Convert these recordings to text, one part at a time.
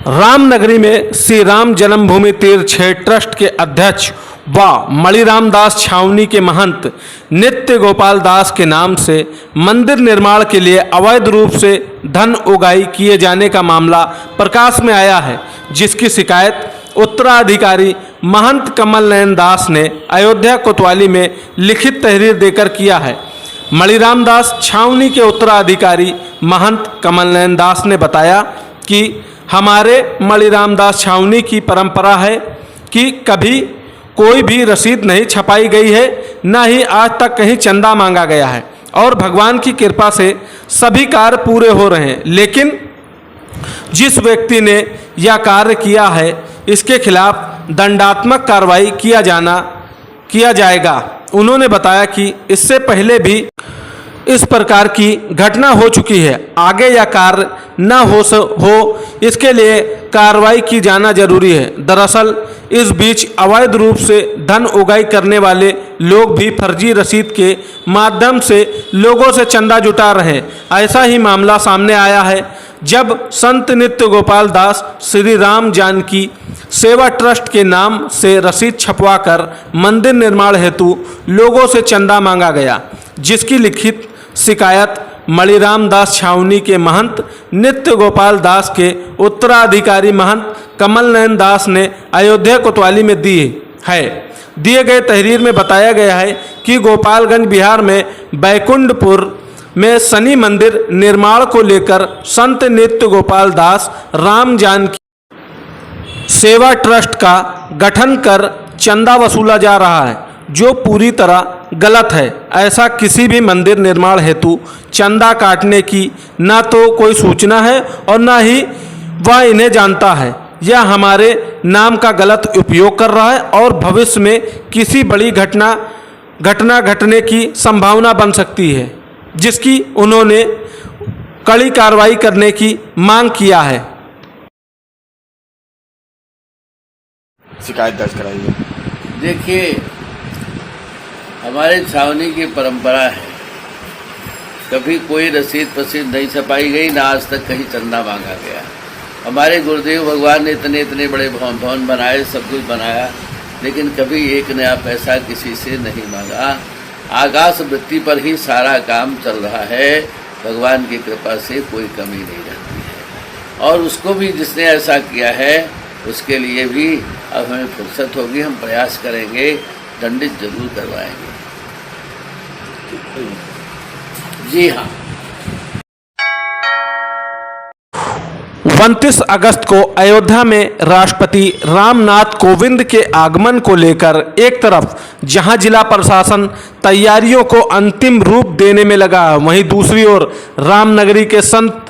रामनगरी में श्री राम जन्मभूमि तीर्थ क्षेत्र ट्रस्ट के अध्यक्ष व मणिराम दास छावनी के महंत नित्य गोपाल दास के नाम से मंदिर निर्माण के लिए अवैध रूप से धन उगाही किए जाने का मामला प्रकाश में आया है, जिसकी शिकायत उत्तराधिकारी महंत कमल नयन दास ने अयोध्या कोतवाली में लिखित तहरीर देकर किया है। मणिराम दास छावनी के उत्तराधिकारी महंत कमल नयन दास ने बताया कि हमारे मणिराम दास छावनी की परंपरा है कि कभी कोई भी रसीद नहीं छपाई गई है, न ही आज तक कहीं चंदा मांगा गया है और भगवान की कृपा से सभी कार्य पूरे हो रहे हैं। लेकिन जिस व्यक्ति ने यह कार्य किया है, इसके खिलाफ दंडात्मक कार्रवाई किया जाएगा। उन्होंने बताया कि इससे पहले भी इस प्रकार की घटना हो चुकी है, आगे यह कार्य न हो इसके लिए कार्रवाई की जाना जरूरी है। दरअसल इस बीच अवैध रूप से धन उगाही करने वाले लोग भी फर्जी रसीद के माध्यम से लोगों से चंदा जुटा रहे हैं। ऐसा ही मामला सामने आया है जब संत नित्य गोपाल दास श्री राम जानकी सेवा ट्रस्ट के नाम से रसीद छपवाकर मंदिर निर्माण हेतु लोगों से चंदा मांगा गया, जिसकी लिखित शिकायत मणिराम दास छावनी के महंत नित्य गोपाल दास के उत्तराधिकारी महंत कमल नयन दास ने अयोध्या कोतवाली में दी है। दिए गए तहरीर में बताया गया है कि गोपालगंज बिहार में बैकुंठपुर में शनि मंदिर निर्माण को लेकर संत नित्य गोपाल दास राम जानकी सेवा ट्रस्ट का गठन कर चंदा वसूला जा रहा है, जो पूरी तरह गलत है। ऐसा किसी भी मंदिर निर्माण हेतु चंदा काटने की न तो कोई सूचना है और न ही वह इन्हें जानता है। यह हमारे नाम का गलत उपयोग कर रहा है और भविष्य में किसी बड़ी घटना घटने की संभावना बन सकती है, जिसकी उन्होंने कड़ी कार्रवाई करने की मांग किया है। शिकायत दर्ज कराई है। देखिए, हमारे छावनी की परंपरा है, कभी कोई रसीद पसीद नहीं छपाई गई, ना आज तक कहीं चंदा मांगा गया। हमारे गुरुदेव भगवान ने इतने बड़े भवन बनाए, सब कुछ बनाया, लेकिन कभी एक नया पैसा किसी से नहीं मांगा। आकाश वृत्ति पर ही सारा काम चल रहा है। भगवान की कृपा से कोई कमी नहीं रहती है। और उसको भी जिसने ऐसा किया है, उसके लिए भी अब हमें फुर्सत होगी, हम प्रयास करेंगे, दंडित जरूर करवाएंगे। जी हाँ। 29 अगस्त को अयोध्या में राष्ट्रपति रामनाथ कोविंद के आगमन को लेकर एक तरफ जहां जिला प्रशासन तैयारियों को अंतिम रूप देने में लगा है, वहीं दूसरी ओर रामनगरी के संत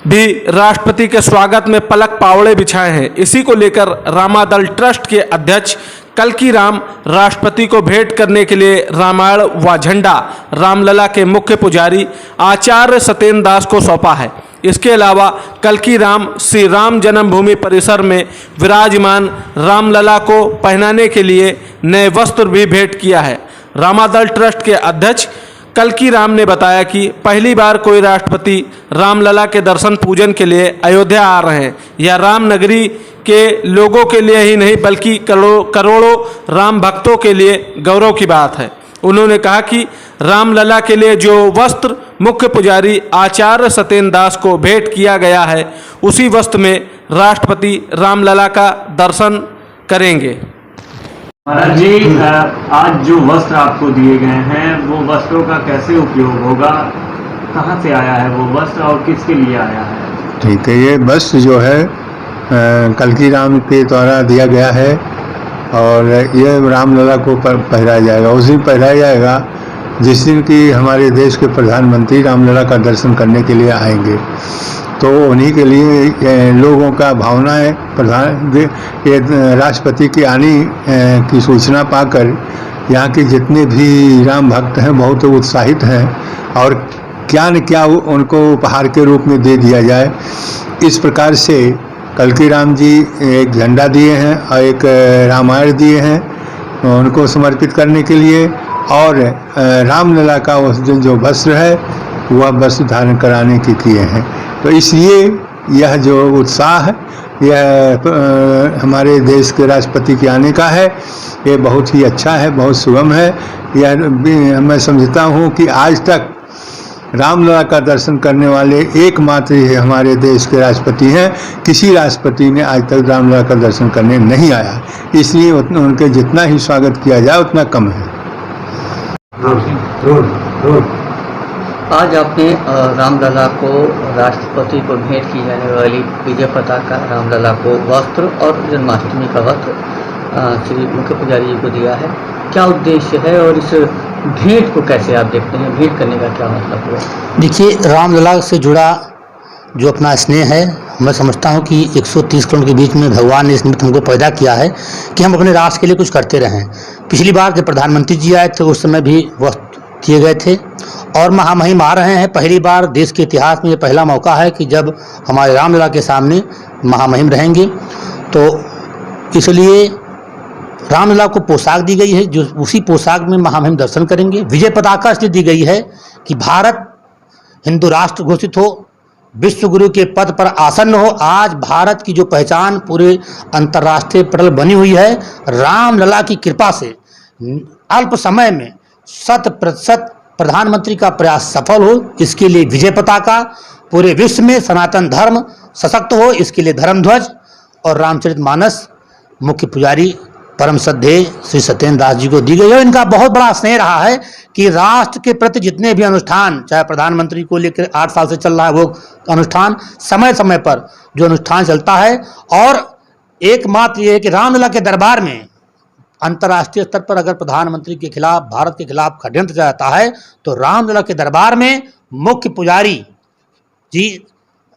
भी राष्ट्रपति के स्वागत में पलक पावड़े बिछाए हैं। इसी को लेकर रामादल ट्रस्ट के अध्यक्ष कल्की राम राष्ट्रपति को भेंट करने के लिए रामायण व झंडा रामलला के मुख्य पुजारी आचार्य सत्येंद्र दास को सौंपा है। इसके अलावा कल्की राम श्री राम जन्मभूमि परिसर में विराजमान रामलला को पहनाने के लिए नए वस्त्र भी भेंट किया है। रामादल ट्रस्ट के अध्यक्ष कल्की राम ने बताया कि पहली बार कोई राष्ट्रपति रामलला के दर्शन पूजन के लिए अयोध्या आ रहे हैं। यह रामनगरी के लोगों के लिए ही नहीं बल्कि करोड़ों राम भक्तों के लिए गौरव की बात है। उन्होंने कहा कि रामलला के लिए जो वस्त्र मुख्य पुजारी आचार्य सत्येंद्र दास को भेंट किया गया है, उसी वस्त्र में राष्ट्रपति रामलला का दर्शन करेंगे। महाराज जी, आज जो वस्त्र आपको दिए गए हैं, वो वस्त्रों का कैसे उपयोग होगा? कहाँ से आया है वो वस्त्र और किसके लिए आया है? ठीक है, ये वस्त्र जो है कल्की राम के द्वारा दिया गया है और ये रामलला को पहनाया जाएगा। उस दिन पहनाया जाएगा जिस दिन की हमारे देश के प्रधानमंत्री रामलला का दर्शन करने के लिए आएंगे। तो उन्हीं के लिए लोगों का भावना है। राष्ट्रपति के आने की सूचना पाकर यहाँ के जितने भी राम भक्त हैं बहुत उत्साहित हैं और क्या न क्या उनको उपहार के रूप में दे दिया जाए, इस प्रकार से कल्की राम जी एक झंडा दिए हैं और एक रामायण दिए हैं उनको समर्पित करने के लिए, और रामलला का उस दिन जो वस्त्र है वह वस्त्र धारण कराने के किए हैं। तो इसलिए यह जो उत्साह यह हमारे देश के राष्ट्रपति के आने का है। ये बहुत ही अच्छा है, बहुत सुगम है। यह मैं समझता हूँ कि आज तक रामलला का दर्शन करने वाले एकमात्र ही हमारे देश के राष्ट्रपति हैं। किसी राष्ट्रपति ने आज तक रामलला का दर्शन करने नहीं आया, इसलिए उनके जितना ही स्वागत किया जाए उतना कम है। आज आपने रामलला को, राष्ट्रपति को भेंट की जाने वाली विजय पताका, रामलला को वस्त्र और जन्माष्टमी का वस्त्र श्री मुख्य पुजारी जी को दिया है। क्या उद्देश्य है और इस भेंट को कैसे आप देखते हैं? भेंट करने का क्या मतलब हुआ? देखिए, रामलला से जुड़ा जो अपना स्नेह है, मैं समझता हूँ कि 130 करोड़ के बीच में भगवान ने इस निमित्त हमको पैदा किया है कि हम अपने राष्ट्र के लिए कुछ करते रहें। पिछली बार जब प्रधानमंत्री जी आए थे उस समय भी वस्त्र किए गए थे और महामहिम आ रहे हैं। पहली बार देश के इतिहास में ये पहला मौका है कि जब हमारे रामलला के सामने महामहिम रहेंगे, तो इसलिए रामलला को पोशाक दी गई है, जो उसी पोशाक में महामहिम दर्शन करेंगे। विजय पताका इसलिए दी गई है कि भारत हिंदू राष्ट्र घोषित हो, विश्व गुरु के पद पर आसन्न हो। आज भारत की जो पहचान पूरे अंतर्राष्ट्रीय पटल बनी हुई है, रामलला की कृपा से अल्प समय में 100% प्रधानमंत्री का प्रयास सफल हो, इसके लिए विजय पताका, पूरे विश्व में सनातन धर्म सशक्त हो, इसके लिए धर्मध्वज और रामचरितमानस मुख्य पुजारी परम श्रद्धेय श्री सत्येंद्र दास जी को दी गई है। इनका बहुत बड़ा स्नेह रहा है कि राष्ट्र के प्रति जितने भी अनुष्ठान, चाहे प्रधानमंत्री को लेकर 8 साल से चल रहा है वो अनुष्ठान, समय समय पर जो अनुष्ठान चलता है। और एकमात्र ये है कि रामलला के दरबार में अंतर्राष्ट्रीय स्तर पर अगर प्रधानमंत्री के खिलाफ, भारत के खिलाफ षड्यंत्र जाता है, तो रामलला के दरबार में मुख्य पुजारी जी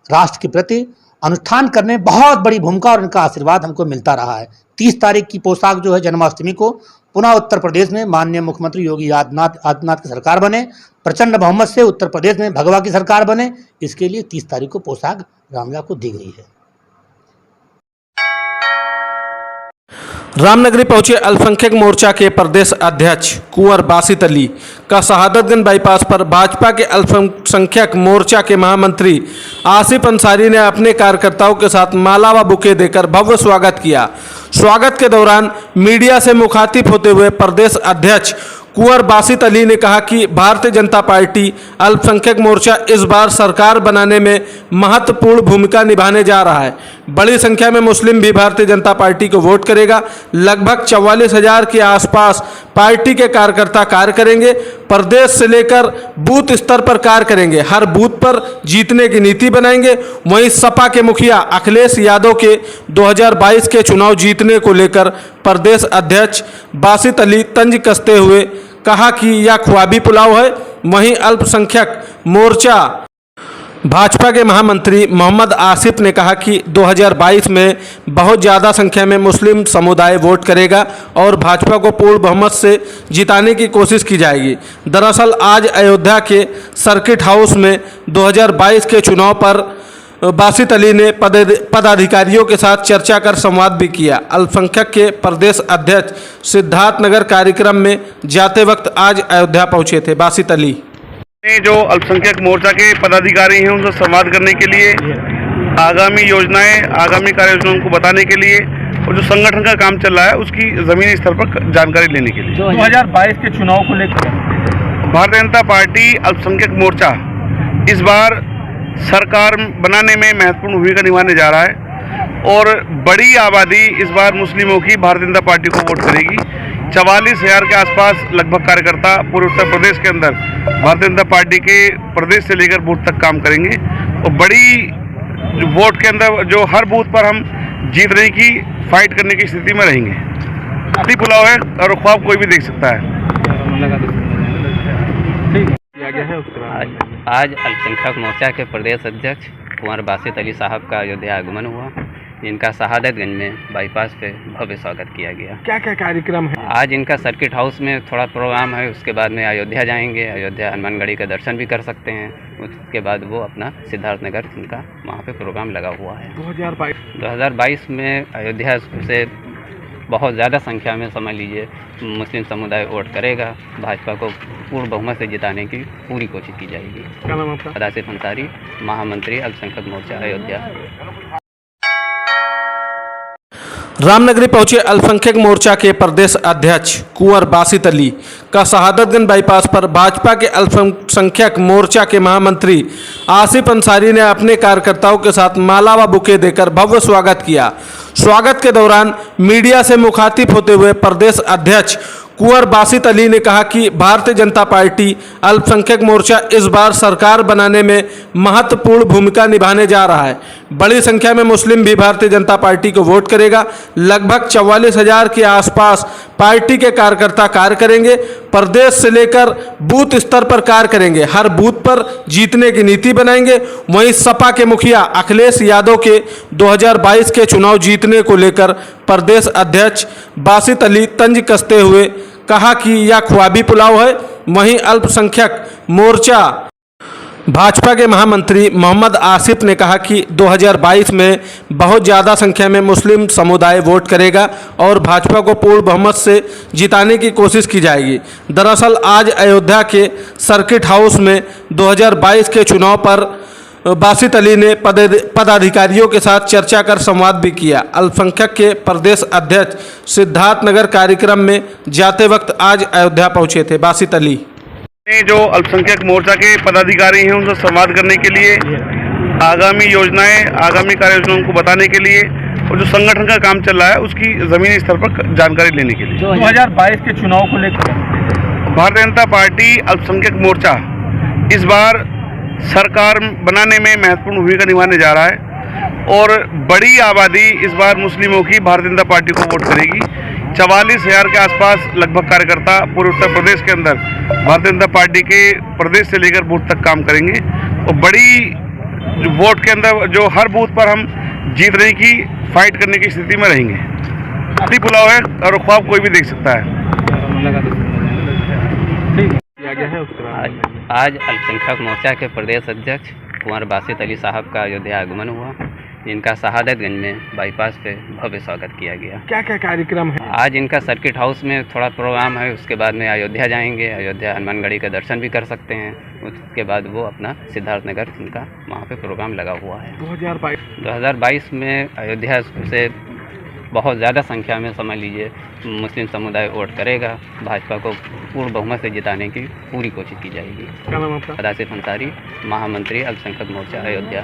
राष्ट्र के प्रति अनुष्ठान करने में बहुत बड़ी भूमिका और इनका आशीर्वाद हमको मिलता रहा है। 30 तारीख की पोशाक जो है जन्माष्टमी को पुनः उत्तर प्रदेश में माननीय मुख्यमंत्री योगी आदित्यनाथ की सरकार बने, प्रचंड बहुमत से उत्तर प्रदेश में भगवा की सरकार बने, इसके लिए 30 तारीख को पोशाक रामलला को दी गई है। रामनगरी पहुंचे अल्पसंख्यक मोर्चा के प्रदेश अध्यक्ष कुंवर बासित अली का शहादतगंज बाईपास पर भाजपा के अल्पसंख्यक मोर्चा के महामंत्री आसिफ अंसारी ने अपने कार्यकर्ताओं के साथ माला व बुके देकर भव्य स्वागत किया। स्वागत के दौरान मीडिया से मुखातिब होते हुए प्रदेश अध्यक्ष कुंवर बासित अली ने कहा कि भारतीय जनता पार्टी अल्पसंख्यक मोर्चा इस बार सरकार बनाने में महत्वपूर्ण भूमिका निभाने जा रहा है। बड़ी संख्या में मुस्लिम भी भारतीय जनता पार्टी को वोट करेगा। लगभग 44,000 के आसपास पार्टी के कार्यकर्ता कार्य करेंगे। प्रदेश से लेकर बूथ स्तर पर कार्य करेंगे, हर बूथ पर जीतने की नीति बनाएंगे। वहीं सपा के मुखिया अखिलेश यादव के 2022 के चुनाव जीतने को लेकर प्रदेश अध्यक्ष बासित अली तंज कसते हुए कहा कि यह ख्वाबी पुलाव है। वहीं अल्पसंख्यक मोर्चा भाजपा के महामंत्री मोहम्मद आसिफ ने कहा कि 2022 में बहुत ज़्यादा संख्या में मुस्लिम समुदाय वोट करेगा और भाजपा को पूर्ण बहुमत से जिताने की कोशिश की जाएगी। दरअसल आज अयोध्या के सर्किट हाउस में 2022 के चुनाव पर बासित अली ने पदाधिकारियों के साथ चर्चा कर संवाद भी किया। अल्पसंख्यक के प्रदेश अध्यक्ष सिद्धार्थनगर कार्यक्रम में जाते वक्त आज अयोध्या पहुंचे थे। बासित अली जो अल्पसंख्यक मोर्चा के पदाधिकारी हैं उनसे संवाद करने के लिए, आगामी योजनाएं, आगामी कार्य योजनाओं को बताने के लिए और जो संगठन का काम चल रहा है उसकी जमीनी स्तर पर जानकारी लेने के लिए 2022 के चुनाव को लेकर भारतीय जनता पार्टी अल्पसंख्यक मोर्चा इस बार सरकार बनाने में महत्वपूर्ण भूमिका निभाने जा रहा है और बड़ी आबादी इस बार मुस्लिमों की भारतीय जनता पार्टी को वोट करेगी। 44,000 के आसपास लगभग कार्यकर्ता पूरे उत्तर प्रदेश के अंदर भारतीय जनता पार्टी के प्रदेश से लेकर बूथ तक काम करेंगे और बड़ी वोट के अंदर जो हर बूथ पर हम जीतने की फाइट करने की स्थिति में रहेंगे। ख्वाबी पुलाव है और ख्वाब कोई भी देख सकता है। आज अल्पसंख्यक मोर्चा के प्रदेश अध्यक्ष कुंवर बासित अली साहब का अयोध्या आगमन हुआ। इनका शहादतगंज में बाईपास पे भव्य स्वागत किया गया। क्या क्या कार्यक्रम है? आज इनका सर्किट हाउस में थोड़ा प्रोग्राम है, उसके बाद में अयोध्या जाएंगे। अयोध्या हनुमानगढ़ी का दर्शन भी कर सकते हैं। उसके बाद वो अपना सिद्धार्थनगर इनका वहाँ पे प्रोग्राम लगा हुआ है। 2022 में अयोध्या से बहुत ज़्यादा संख्या में, समझ लीजिए, मुस्लिम समुदाय वोट करेगा। भाजपा को पूर्ण बहुमत से जिताने की पूरी कोशिश की जाएगी। क्या नाम आपका? आसिफ अंसारी, महामंत्री अल्पसंख्यक मोर्चा अयोध्या। रामनगरी पहुंचे अल्पसंख्यक मोर्चा के प्रदेश अध्यक्ष कुंवर बासित अली का शहादतगंज बाईपास पर भाजपा के अल्पसंख्यक मोर्चा के महामंत्री आसिफ अंसारी ने अपने कार्यकर्ताओं के साथ माला व बुके देकर भव्य स्वागत किया। स्वागत के दौरान मीडिया से मुखातिब होते हुए प्रदेश अध्यक्ष कुंवर बासित अली ने कहा कि भारतीय जनता पार्टी अल्पसंख्यक मोर्चा इस बार सरकार बनाने में महत्वपूर्ण भूमिका निभाने जा रहा है। बड़ी संख्या में मुस्लिम भी भारतीय जनता पार्टी को वोट करेगा। लगभग 44,000 के आसपास पार्टी के कार्यकर्ता कार्य करेंगे। प्रदेश से लेकर बूथ स्तर पर कार्य करेंगे। हर बूथ पर जीतने की नीति बनाएंगे। वहीं सपा के मुखिया अखिलेश यादव के 2022 के चुनाव जीतने को लेकर प्रदेश अध्यक्ष बासित अली तंज कसते हुए कहा कि यह ख्वाबी पुलाव है। वहीं अल्पसंख्यक मोर्चा भाजपा के महामंत्री मोहम्मद आसिफ ने कहा कि 2022 में बहुत ज़्यादा संख्या में मुस्लिम समुदाय वोट करेगा और भाजपा को पूर्ण बहुमत से जिताने की कोशिश की जाएगी। दरअसल आज अयोध्या के सर्किट हाउस में 2022 के चुनाव पर बासित अली ने पदाधिकारियों के साथ चर्चा कर संवाद भी किया। अल्पसंख्यक के प्रदेश अध्यक्ष सिद्धार्थनगर कार्यक्रम में जाते वक्त आज अयोध्या पहुंचे थे। बासित अली जो अल्पसंख्यक मोर्चा के पदाधिकारी हैं उनसे संवाद करने के लिए, आगामी योजनाएं, आगामी कार्य योजनाओं को बताने के लिए और जो संगठन का काम चल रहा है उसकी जमीनी स्तर पर जानकारी लेने के लिए 2022 के चुनाव को लेकर भारतीय जनता पार्टी अल्पसंख्यक मोर्चा इस बार सरकार बनाने में महत्वपूर्ण भूमिका निभाने जा रहा है और बड़ी आबादी इस बार मुस्लिमों की भारतीय जनता पार्टी को वोट करेगी। 44,000 के आसपास लगभग कार्यकर्ता पूरे उत्तर प्रदेश के अंदर भारतीय जनता पार्टी के प्रदेश से लेकर बूथ तक काम करेंगे और बड़ी वोट के अंदर जो हर बूथ पर हम जीतने की फाइट करने की स्थिति में रहेंगे। ख्वाबी पुलाव है और ख्वाब कोई भी देख सकता है। आज अल्पसंख्यक मोर्चा के प्रदेश अध्यक्ष कुंवर बासित अली साहब का अयोध्या आगमन हुआ, जिनका शहादतगंज में बाईपास पे भव्य स्वागत किया गया। क्या क्या कार्यक्रम है? आज इनका सर्किट हाउस में थोड़ा प्रोग्राम है, उसके बाद में अयोध्या जाएंगे। अयोध्या हनुमानगढ़ी का दर्शन भी कर सकते हैं। उसके बाद वो अपना सिद्धार्थनगर जिनका वहाँ पे प्रोग्राम लगा हुआ है। 2022 में अयोध्या से बहुत ज़्यादा संख्या में समझ लीजिए मुस्लिम समुदाय वोट करेगा। भाजपा को पूर्ण बहुमत से जिताने की पूरी कोशिश की जाएगी। क्या नाम आपका? आसिफ अंसारी, महामंत्री अल्पसंख्यक मोर्चा अयोध्या।